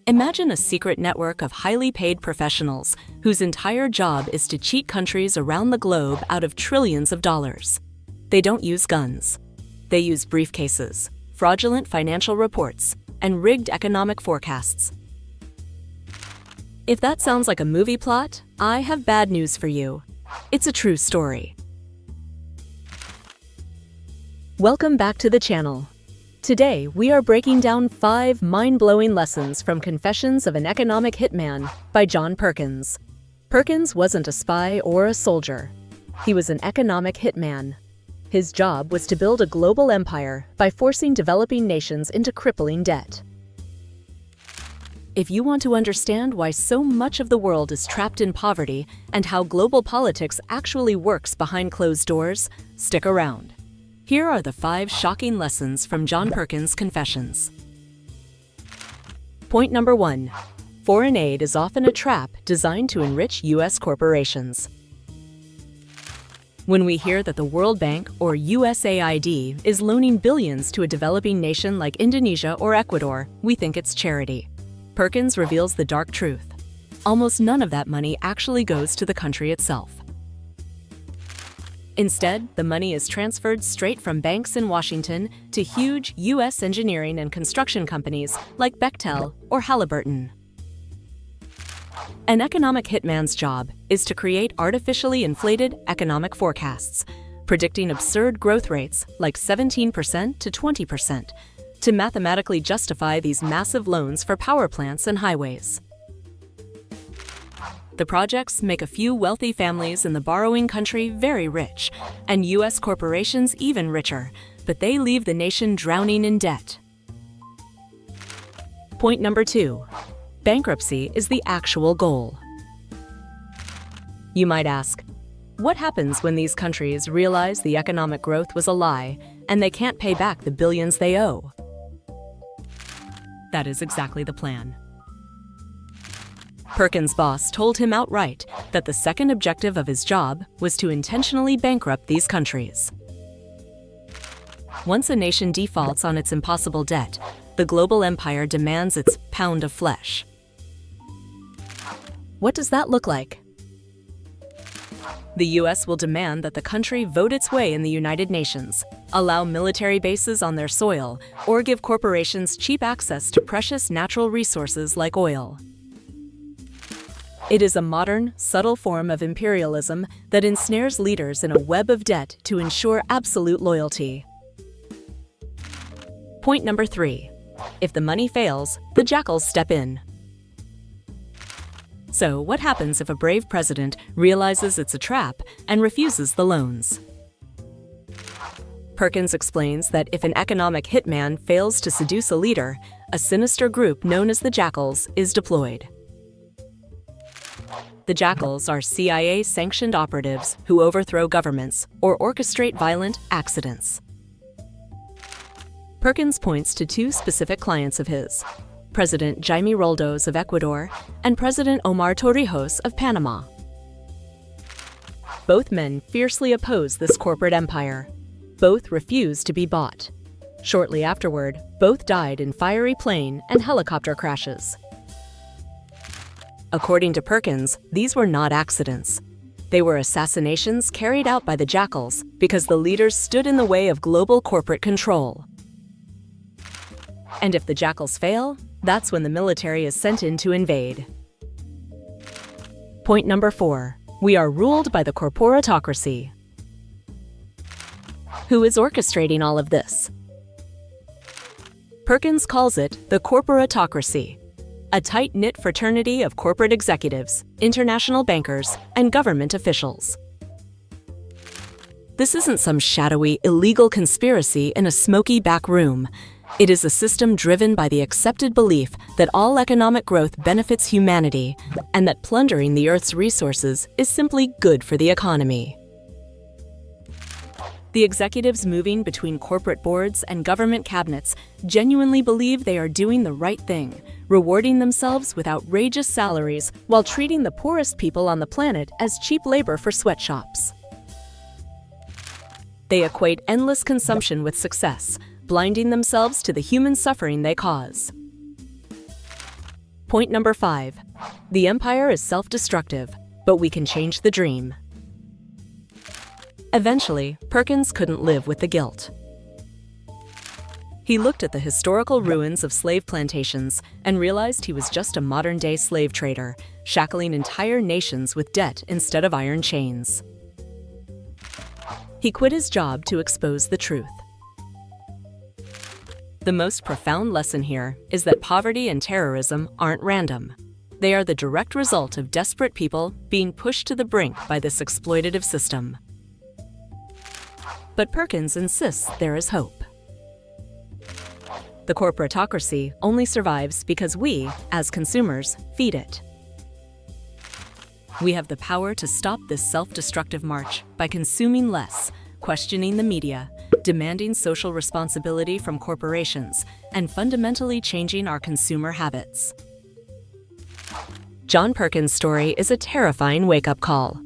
Imagine a secret network of highly paid professionals whose entire job is to cheat countries around the globe out of trillions of dollars. They don't use guns. They use briefcases, fraudulent financial reports, and rigged economic forecasts. If that sounds like a movie plot, I have bad news for you. It's a true story. Welcome back to the channel. Today, we are breaking down 5 mind-blowing lessons from Confessions of an Economic Hitman by John Perkins. Perkins wasn't a spy or a soldier. He was an economic hitman. His job was to build a global empire by forcing developing nations into crippling debt. If you want to understand why so much of the world is trapped in poverty and how global politics actually works behind closed doors, stick around. Here are the 5 shocking lessons from John Perkins' Confessions. Point number 1. Foreign aid is often a trap designed to enrich U.S. corporations. When we hear that the World Bank, or USAID, is loaning billions to a developing nation like Indonesia or Ecuador, we think it's charity. Perkins reveals the dark truth. Almost none of that money actually goes to the country itself. Instead, the money is transferred straight from banks in Washington to huge U.S. engineering and construction companies like Bechtel or Halliburton. An economic hitman's job is to create artificially inflated economic forecasts, predicting absurd growth rates like 17% to 20%, to mathematically justify these massive loans for power plants and highways. The projects make a few wealthy families in the borrowing country very rich, and U.S. corporations even richer, but they leave the nation drowning in debt. Point number 2. Bankruptcy is the actual goal. You might ask, what happens when these countries realize the economic growth was a lie and they can't pay back the billions they owe? That is exactly the plan. Perkins' boss told him outright that the second objective of his job was to intentionally bankrupt these countries. Once a nation defaults on its impossible debt, the global empire demands its pound of flesh. What does that look like? The U.S. will demand that the country vote its way in the United Nations, allow military bases on their soil, or give corporations cheap access to precious natural resources like oil. It is a modern, subtle form of imperialism that ensnares leaders in a web of debt to ensure absolute loyalty. Point number 3. If the money fails, the jackals step in. So, what happens if a brave president realizes it's a trap and refuses the loans? Perkins explains that if an economic hitman fails to seduce a leader, a sinister group known as the jackals is deployed. The jackals are CIA-sanctioned operatives who overthrow governments or orchestrate violent accidents. Perkins points to 2 specific clients of his, President Jaime Roldos of Ecuador and President Omar Torrijos of Panama. Both men fiercely oppose this corporate empire. Both refuse to be bought. Shortly afterward, both died in fiery plane and helicopter crashes. According to Perkins, these were not accidents. They were assassinations carried out by the jackals because the leaders stood in the way of global corporate control. And if the jackals fail, that's when the military is sent in to invade. Point number 4. We are ruled by the corporatocracy. Who is orchestrating all of this? Perkins calls it the corporatocracy, a tight-knit fraternity of corporate executives, international bankers, and government officials. This isn't some shadowy, illegal conspiracy in a smoky back room. It is a system driven by the accepted belief that all economic growth benefits humanity and that plundering the Earth's resources is simply good for the economy. The executives moving between corporate boards and government cabinets genuinely believe they are doing the right thing, rewarding themselves with outrageous salaries while treating the poorest people on the planet as cheap labor for sweatshops. They equate endless consumption with success, blinding themselves to the human suffering they cause. Point number 5. The empire is self-destructive, but we can change the dream. Eventually, Perkins couldn't live with the guilt. He looked at the historical ruins of slave plantations and realized he was just a modern-day slave trader, shackling entire nations with debt instead of iron chains. He quit his job to expose the truth. The most profound lesson here is that poverty and terrorism aren't random. They are the direct result of desperate people being pushed to the brink by this exploitative system. But Perkins insists there is hope. The corporatocracy only survives because we, as consumers, feed it. We have the power to stop this self-destructive march by consuming less, questioning the media, demanding social responsibility from corporations, and fundamentally changing our consumer habits. John Perkins' story is a terrifying wake-up call.